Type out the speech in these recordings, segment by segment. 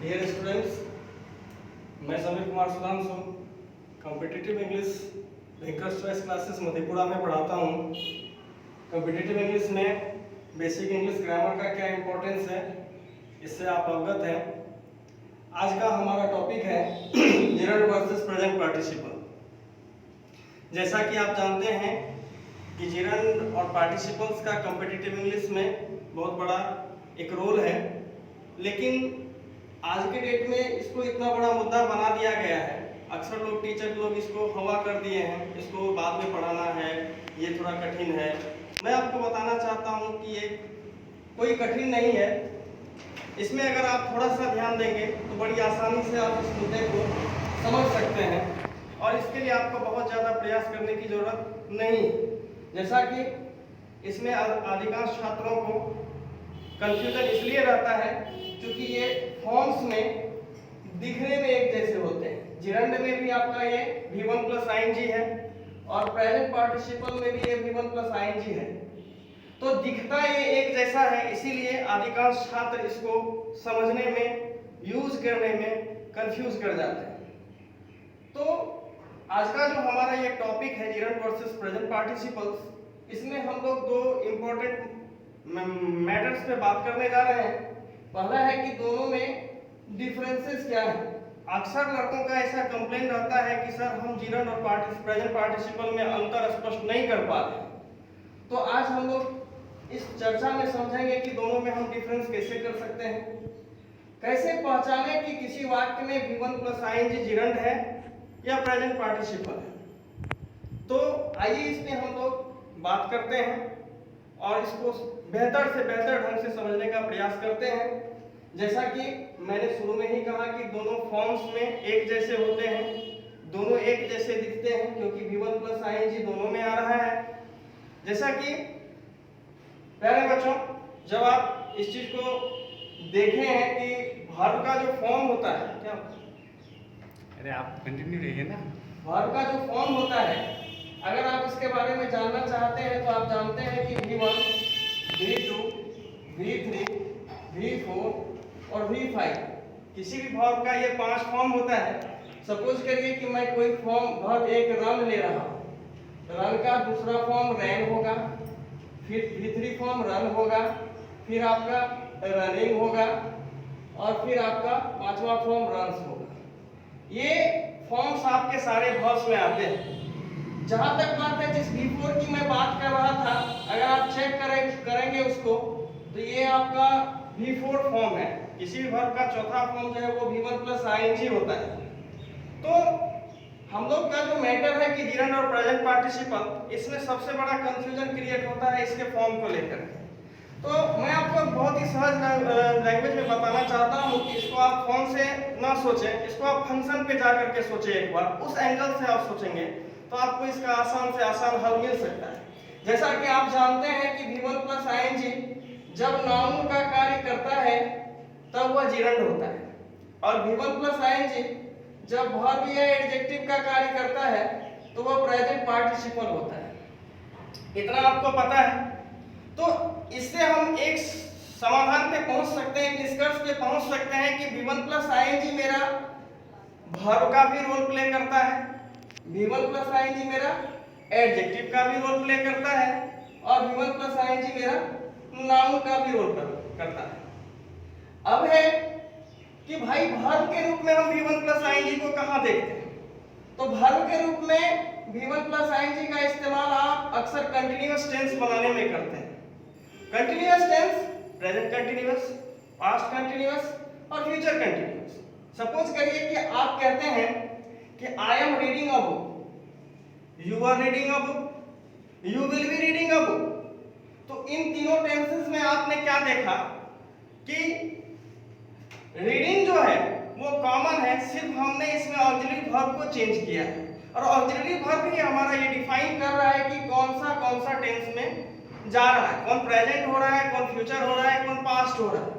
Dear students, मैं Sameer Kumar Sudhanshu competitive English bankers choice classes Madhepura में पढ़ाता हूँ। कॉम्पिटिटिव इंग्लिश में बेसिक इंग्लिश ग्रामर का क्या इंपॉर्टेंस है, इससे आप अवगत हैं। आज का हमारा टॉपिक है जेरंड वर्सेस प्रेजेंट पार्टिसिपल। जैसा कि आप जानते हैं कि जेरंड और पार्टिसिपल्स का कॉम्पिटिटिव इंग्लिश में बहुत बड़ा एक रोल है, लेकिन आज के डेट में इसको इतना बड़ा मुद्दा बना दिया गया है। अक्सर लोग टीचर लोग इसको हवा कर दिए हैं, इसको बाद में पढ़ाना है, ये थोड़ा कठिन है। मैं आपको बताना चाहता हूँ कि ये कोई कठिन नहीं है। इसमें अगर आप थोड़ा सा ध्यान देंगे तो बड़ी आसानी से आप इस मुद्दे को समझ सकते हैं, और इसके लिए आपको बहुत ज़्यादा प्रयास करने की ज़रूरत नहीं। जैसा कि इसमें अधिकांश छात्रों को कंफ्यूजन इसलिए रहता है क्योंकि ये फॉर्म्स में दिखने में एक जैसे होते हैं। जिरंड में भी आपका ये V1 प्लस आईएनजी है और प्रेजेंट पार्टिसिपल में भी ये V1 प्लस आईएनजी है, तो दिखता ये एक जैसा है। इसीलिए अधिकांश छात्र इसको समझने में, यूज करने में कंफ्यूज कर जाते हैं। तो आज का जो हमारा ये टॉपिक है जिरंड वर्सेस प्रेजेंट पार्टिसिपल्स, इसमें हम लोग दो इम्पोर्टेंट मैटर्स पे बात करने जा रहे हैं। पहला है कि दोनों में डिफरेंसेस क्या है। अक्सर लड़कों का ऐसा कंप्लेंट रहता है कि सर हम जिरंड और प्रेजेंट पार्टिसिपल में अंतर स्पष्ट नहीं कर पा रहे। तो आज हम लोग इस चर्चा में समझेंगे कि दोनों में हम डिफरेंस कैसे कर सकते हैं, कैसे पहचाने कि किसी वाक्य में V1 प्लस आईएनजी जिरंड है या प्रेजेंट पार्टिसिपल है। तो आइए इसमें हम लोग बात करते हैं और इसको बेहतर से बेहतर ढंग से समझने का प्रयास करते हैं। जैसा कि मैंने शुरू में ही कहा कि दोनों फॉर्म्स में एक जैसे होते हैं, दोनों एक जैसे दिखते हैं क्योंकि V1 प्लस आईएनजी दोनों में आ रहा है। जैसा कि प्यारे बच्चों, जब आप इस चीज को देखे हैं कि वर्ब का जो फॉर्म होता है, क्या अरे आप कंटिन्यू रहिए ना। वर्ब का जो फॉर्म होता है, अगर आप इसके बारे में जानना चाहते हैं तो आप जानते हैं कि V1, V2, V3, V4 और V5, किसी भी वर्ब का ये 5 फॉर्म होता है। सपोज करिए कि मैं कोई वर्ब एक रन ले रहा हूँ, रन का दूसरा फॉर्म रैन होगा, फिर V3 फॉर्म रन होगा, फिर आपका रनिंग होगा और फिर आपका 5वां फॉर्म रन्स होगा। ये फॉर्म्स आपके सारे वर्ब्स में आते हैं। जहां तक बात है जिस V4 की मैं बात कर रहा था, अगर आप चेक करेंगे उसको, तो ये आपका V4 फॉर्म है। किसी भी वर्ब का चौथा फॉर्म जो है वो V1 प्लस आईएनजी होता है। तो हम लोग का जो मैटर है कि जिरंड और प्रेजेंट पार्टिसिपल, इसमें सबसे बड़ा कंफ्यूजन क्रिएट होता है इसके फॉर्म को लेकर। तो मैं आपको बहुत ही सहज लैंग्वेज में बताना चाहता हूँ कि इसको आप फॉर्म से ना सोचें, इसको आप फंक्शन पे जा करके सोचें। एक बार उस एंगल से आप सोचेंगे तो आपको इसका आसान से आसान हल मिल सकता है। जैसा कि आप जानते हैं कि V1 प्लस आईएनजी जब नाउन का कार्य करता है तब वह जिरंड होता है, और V1 प्लस आईएनजी जब वर्ब या एडजेक्टिव का कार्य करता है तो वह प्रेजेंट पार्टिसिपल होता है। इतना आपको पता है। तो इससे हम एक समाधान पे पहुंच सकते हैं, निष्कर्ष पे पहुंच सकते हैं कि V1 प्लस आईएनजी मेरा वर्ब का भी रोल प्ले करता है, V1 प्लस आईएनजी मेरा एडजेक्टिव का भी रोल प्ले करता है, और V1 प्लस आईएनजी मेरा नाउन का भी रोल करता है। अब है कि भाई वर्ब के रूप में हम V1 प्लस आईएनजी को कहां देखते हैं? तो वर्ब के रूप में V1 प्लस आईएनजी का इस्तेमाल आप अक्सर कंटीन्यूअस टेंस बनाने में करते हैं। Continuous tense, present continuous, past continuous और फ्यूचर कंटीन्यूअस। सपोज करिए कि आप कहते हैं कि I am reading a book, you are reading a book, you will be reading a book. तो इन तीनों टेंसेस में आपने क्या देखा कि रीडिंग जो है वो कॉमन है, सिर्फ हमने इसमें ऑक्सिलरी वर्ब को चेंज किया है, और ऑक्सिलरी वर्ब ही हमारा ये डिफाइन कर रहा है कि कौन सा टेंस में जा रहा है, कौन प्रेजेंट हो रहा है, कौन फ्यूचर हो रहा है, कौन पास्ट हो रहा है।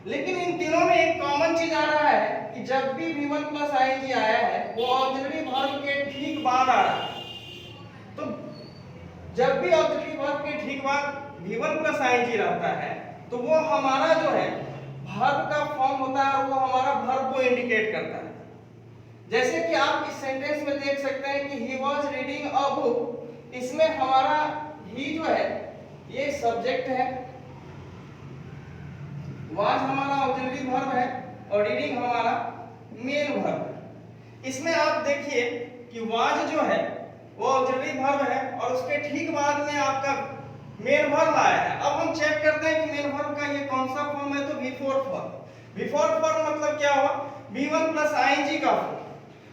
लेकिन इन तीनों में एक कॉमन चीज आ रहा है कि जब भी V1 प्लस आईएनजी आया है वो ऑक्सिलरी वर्ब के ठीक बाद आ रहा है। तो जब भी ऑक्सिलरी वर्ब के ठीक बाद V1 प्लस आईएनजी रहता है तो वो हमारा जो है वर्ब का फॉर्म होता है और वो हमारा को इंडिकेट करता है। जैसे कि आप इस सेंटेंस में देख सकते हैं कि he was reading a book, इसमें हमारा ही जो है ये सब्जेक्ट है, वॉज हमारा ऑक्सिलरी वर्ब है और रीडिंग हमारा मेन वर्ब है। इसमें आप देखिए कि वॉज जो है वो ऑक्सिलरी वर्ब है और उसके ठीक बाद में आपका मेन वर्ब आया है। अब हम चेक करते हैं कि मेन वर्ब का ये कौन सा फॉर्म है, तो V4 फॉर्म। V4 फॉर्म मतलब क्या हुआ, V1 प्लस ing का फॉर्म।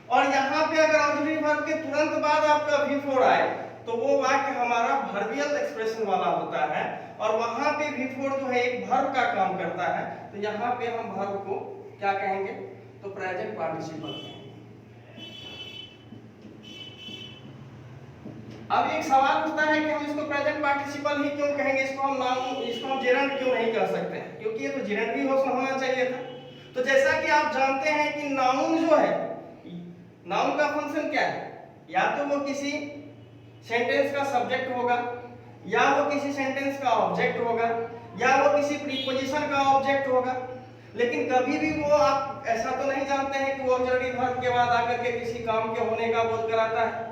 और यहाँ पे अगर ऑक्सिलरी वर्ब के तुरंत बाद आपका V4 आए तो वो वाक्य हमारा वर्बियल एक्सप्रेशन वाला होता है और वहां पे V4 जो है एक वर्ब का काम करता है। तो यहाँ पे हम वर्ब को क्या कहेंगे, तो प्रेजेंट पार्टिसिपल कहेंगे। अब एक सवाल उठता है कि हम इसको प्रेजेंट पार्टिसिपल ही क्यों कहेंगे, इसको हम जेरंड क्यों नहीं कह सकते हैं, क्योंकि ये तो जेरंड भी होना चाहिए था। तो जैसा कि आप जानते हैं कि नाउन जो है, नाउन का फंक्शन क्या है, या तो वो किसी सेंटेंस का सब्जेक्ट होगा, या वो किसी सेंटेंस का ऑब्जेक्ट होगा, या वो किसी प्रीपोजिशन का ऑब्जेक्ट होगा। लेकिन कभी भी वो आप ऐसा तो नहीं जानते हैं कि वो ऑक्सिलरी वर्ब के बाद आकर के किसी काम के होने का बोध कराता है,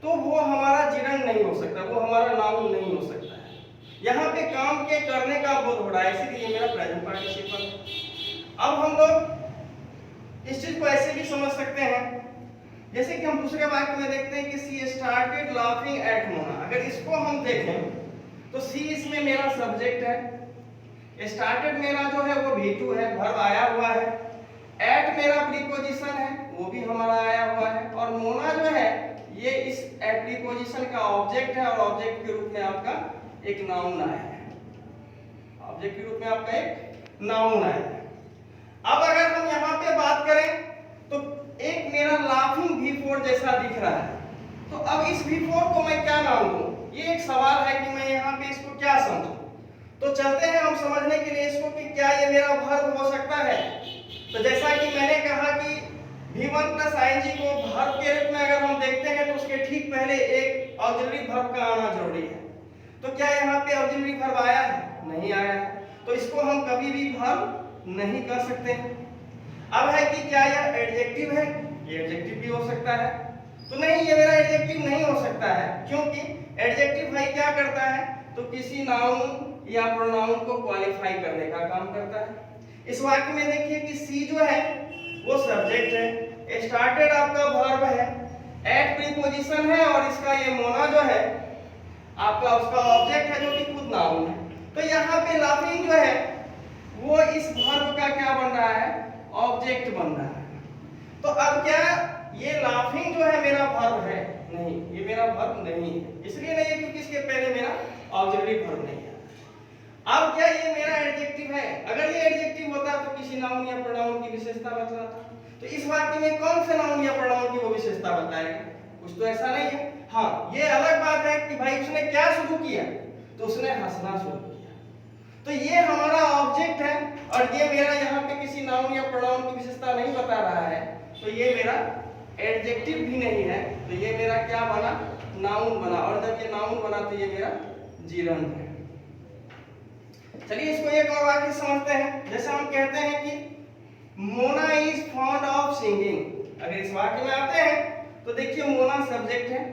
तो वो हमारा जेरंड नहीं हो सकता, वो हमारा नाउन नहीं हो सकता है। यहाँ पे काम के करने का बोध हो रहा है, इसीलिए मेरा प्रेजेंट पार्टिसिपल है। अब हम लोग इस चीज को ऐसे भी समझ सकते हैं, जैसे कि हम दूसरे वाक्य में देखते हैं कि सी स्टार्टेड लाफिंग एट मोना। अगर इसको हम देखें तो सी इसमें मेरा सब्जेक्ट है, स्टार्टेड मेरा जो है वो V2 है, वर्ब आया हुआ है, एट मेरा प्रीपोजिशन है वो भी हमारा आया हुआ है, और मोना जो है ये इस प्रीपोजिशन का ऑब्जेक्ट है और ऑब्जेक्ट के रूप में आपका एक नाउन आया है, ऑब्जेक्ट के रूप में आपका एक नाउन आया है। अब अगर हम यहाँ पे बात करें तो एक मेरा लाफिंग V4 जैसा दिख रहा है, तो अब इस V4 को मैं क्या नाम दूं, ये एक सवाल है कि मैं यहाँ पे इसको क्या समझूं। तो चलते हैं हम समझने के लिए इसको कि क्या ये मेरा वर्ब हो सकता है। तो जैसा कि मैंने कहा कि V1 प्लस ing को वर्ब के रूप में अगर हम देखते हैं तो उसके ठीक पहले एक ऑक्सिलरी वर्ब का आना जरूरी है। तो क्या यहाँ पे ऑक्सिलरी वर्ब आया है, नहीं आया है, तो इसको हम कभी भी वर्ब नहीं कर सकते हैं। अब है कि क्या यह एडजेक्टिव है, ये एडजेक्टिव भी हो सकता है, तो नहीं ये मेरा एडजेक्टिव नहीं हो सकता है, क्योंकि एडजेक्टिव भाई क्या करता है, तो किसी नाउन या प्रोनाउन को क्वालिफाई करने का काम करता है। इस वाक्य में देखिए कि सी जो है वो सब्जेक्ट है, स्टार्टेड आपका वर्ब है, एट प्रीपोजिशन है और इसका ये मोना जो है आपका उसका ऑब्जेक्ट है जो कि खुद नाउन है। तो यहाँ पे लाफिंग जो है वो इस वर्ब का क्या बन रहा है, ऑब्जेक्ट बन रहा है। तो अब क्या ये लाफिंग जो है मेरा वर्ब है, नहीं ये मेरा वर्ब नहीं है, इसलिए नहीं है क्योंकि इसके पहले मेरा ऑक्सिलरी वर्ब नहीं है। अब क्या ये मेरा एडजेक्टिव है, अगर ये एडजेक्टिव होता तो किसी नाउन या प्रोनाउन की विशेषता बतलाता। तो इस वाक्य में कौन से नाउन या प्रोनाउन की वो विशेषता बताएगा, कुछ तो ऐसा नहीं है। हाँ ये अलग बात है कि भाई उसने क्या शुरू किया, तो उसने हंसना शुरू किया, तो ये हमारा ऑब्जेक्ट है और ये मेरा यहाँ पे किसी नाउन या प्रोनाउन की विशेषता नहीं बता रहा है, तो ये मेरा एडजेक्टिव भी नहीं है, तो ये मेरा क्या बना, नाउन बना, और जब ये नाउन बना तो ये मेरा जेरंड है। चलिए इसको एक और वाक्य समझते हैं। जैसे हम कहते हैं कि Mona is fond of singing. अगर इस वाक्य में आते हैं तो देखिए मोना सब्जेक्ट है,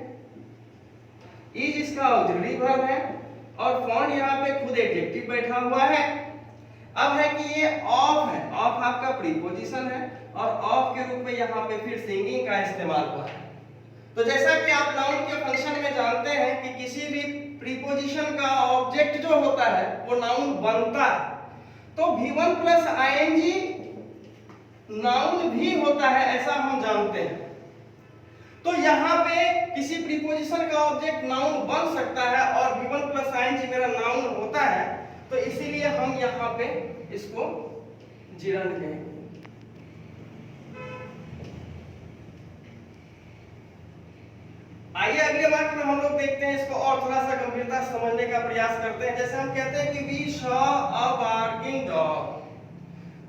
इज इसका ऑक्सिलरी वर्ब है और फॉन्ड यहाँ पे खुद एडजेक्टिव बैठा हुआ है। अब है कि ये ऑफ है, ऑफ आपका प्रीपोजिशन है और ऑफ के रूप में यहाँ पे फिर सिंगिंग का इस्तेमाल हुआ है। तो जैसा कि आप नाउन के फंक्शन में जानते हैं कि किसी भी प्रीपोजिशन का ऑब्जेक्ट जो होता है वो नाउन बनता है, तो V1 प्लस ing नाउन भी होता है, ऐसा हम जानते हैं। तो यहाँ पे किसी प्रीपोजिशन का ऑब्जेक्ट नाउन बन सकता है और V1 प्लस ing मेरा नाउन होता है, तो इसीलिए हम यहाँ पे इसको जेरंड कहेंगे। आइए अगले वाक्य में हम लोग देखते हैं इसको और थोड़ा सा गंभीरता से समझने का प्रयास करते हैं। जैसे हम कहते हैं कि we saw a barking dog,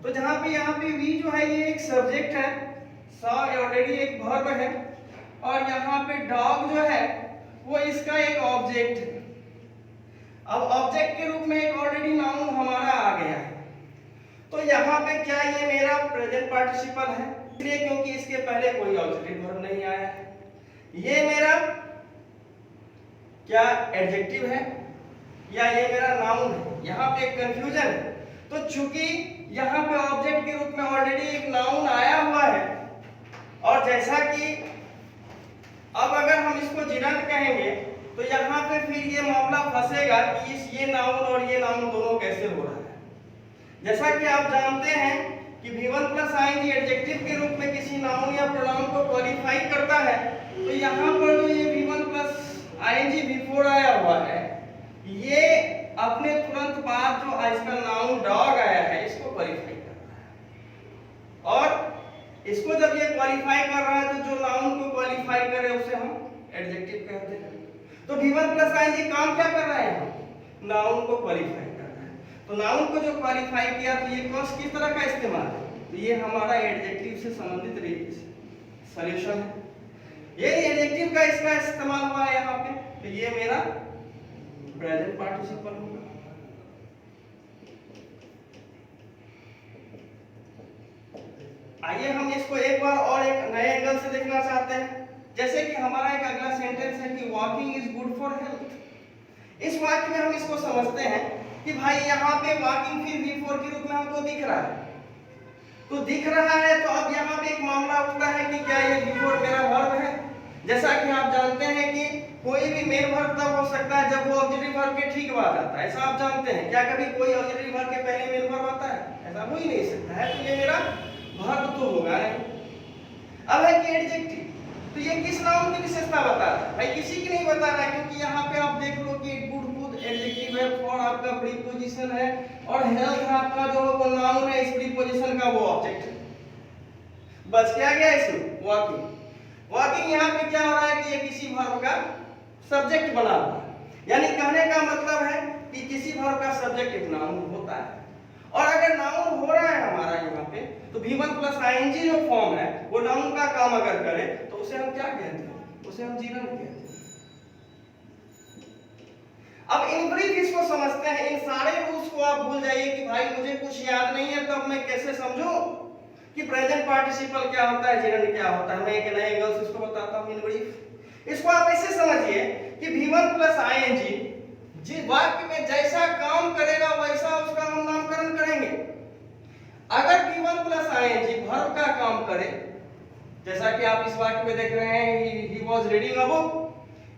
तो जहां पे यहाँ पे वी जो है ये एक सब्जेक्ट है, सॉ ऑलरेडी एक वर्ब है और यहाँ पे डॉग जो है वो इसका एक ऑब्जेक्ट है। अब ऑब्जेक्ट के रूप में एक ऑलरेडी नाउन हमारा आ गया है, तो यहाँ पे क्या ये मेरा प्रेजेंट पार्टिसिपल है, इसलिए क्योंकि इसके पहले कोई ऑक्सिलरी वर्ब नहीं आया है। ये मेरा क्या एडजेक्टिव है या ये मेरा नाउन है, यहाँ पे एक कंफ्यूजन है। तो चूंकि यहाँ पे ऑब्जेक्ट के रूप में ऑलरेडी एक नाउन आया हुआ है, और जैसा कि अब अगर हम इसको जिरंट कहेंगे तो यहाँ पे फिर ये मामला फंसेगा कि ये नाउन और ये नाउन दोनों कैसे हो रहा है। जैसा कि आप जानते हैं कि V1 प्लस आईएनजी एडजेक्टिव के रूप में किसी नाउन या प्रोनाउन को क्वालिफाई करता है, तो यहाँ पर जो ये V1 प्लस आईएनजी V4 आया हुआ है, ये अपने तुरंत बाद जो इसका नाउन डॉग आया है इसको क्वालिफाई कर रहा है। और इसको जब ये क्वालिफाई कर रहा है तो जो नाउन को क्वालिफाई करे उसे हम एडजेक्टिव कहते हैं। तो V1 प्लस आईएनजी काम क्या कर रहा है यहाँ? नाउन को क्वालिफाई कर रहा है। तो नाउन को जो क्वालिफाई किया तो ये कॉस किस तरह का इस्तेमाल है? तो ये हमारा एडजेक्टिव से संबंधित सॉल्यूशन है। ये एडजेक्टिव का इसका इस्तेमाल हुआ है यहाँ पे, तो ये मेरा प्रेजेंट पार्टिसिपल होगा। आइए हम इसको एक बार और एक नए एंगल से देखना चाहते हैं। जैसे कि हमारा एक अगला सेंटेंस है कि walking is good for health. इस वाक्य में हम इसको समझते हैं कि भाई यहाँ पे वॉकिंग फिर V4 के रूप में हमको दिख रहा है। तो दिख रहा है तो अब यहाँ पे एक मामला उठता है कि क्या ये V4 मेरा वर्ब है? जैसा कि आप जानते हैं कि कोई भी मेन वर्ब तब हो सकता है जब वो ऑक्सिलरी वर्ब के ठीक बाद आता है। ऐसा आप जानते हैं क्या? कभी कोई ऑक्सिलरी वर्ब के पहले मेन वर्ब आता है? ऐसा हो ही नहीं सकता है। तो ये मेरा वर्ब तो होगा नहीं। अब है कि एडजेक्टिव, तो ये किस नाउन की विशेषता बता रहा है? भाई किसी की नहीं बता रहा है, क्योंकि यहाँ पे आप देख लो कि गुड एडजेक्टिव है, फॉर आपका प्रीपोजिशन है, और हेल्थ आपका जो वो नाउन है, इस प्रीपोजिशन का वो ऑब्जेक्ट है। बस क्या गया इसमें? वॉकिंग। वॉकिंग यहाँ पे क्या हो रहा है कि ये किसी वर्ब का सब्जेक्ट बना हुआ है। यानी कहने का मतलब है कि किसी वर्ब का सब्जेक्ट एक नाउन होता है। और अगर नाउन हो रहा है हमारा यहाँ पे, तो V1 प्लस आईएनजी जो फॉर्म है वो नाउन का काम अगर करे तो उसे हम क्या कहते हैं? उसे हम जिरंट कहते हैं। अब इन ब्रीफ इसको समझते हैं। इन सारे रूल्स को आप भूल जाइए कि भाई मुझे कुछ याद नहीं है, तब मैं कैसे समझूं कि प्रेजेंट पार्टिसिपल क्या होता है, जिरंट क्या होता है। मैं एक नए एंगल से इसको बताता हूं इन ब्रीफ। इसको आप ऐसे समझिए कि V1 प्लस आईएनजी जिस वाक्य में जैसा काम करेगा वैसा उसका हम नामकरण करेंगे। अगर V1 प्लस आईएनजी वर्ब का काम करे, जैसा कि आप इस वाक्य में देख रहे हैं he was reading a book,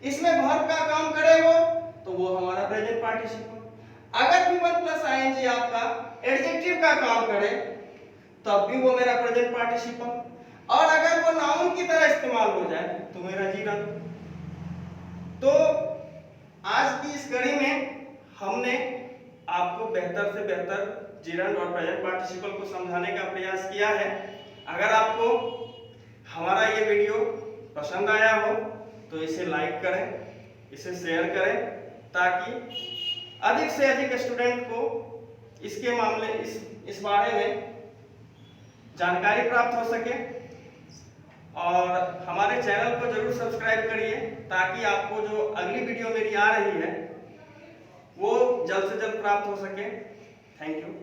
इसमें वर्ब का काम करे वो, तो वो हमारा प्रेजेंट पार्टिसिपल। अगर V1 प्लस आईएनजी आपका एडजेक्टिव का काम करे तब भी वो मेरा प्रेजेंट पार्टिसिपल। और अगर वो नाउन की तरह इस्तेमाल हो जाए तो मेरा जिरंट। तो आज की इस कड़ी में हमने आपको बेहतर से बेहतर जिरंट और प्रेजेंट पार्टिसिपल को समझाने का प्रयास किया है। अगर आपको हमारा ये वीडियो पसंद आया हो तो इसे लाइक करें, इसे शेयर करें, ताकि अधिक से अधिक स्टूडेंट को इसके मामले इस बारे में जानकारी प्राप्त हो सके। और हमारे चैनल को जरूर सब्सक्राइब करिए ताकि आपको जो अगली वीडियो मेरी आ रही है वो जल्द से जल्द प्राप्त हो सके। Thank you.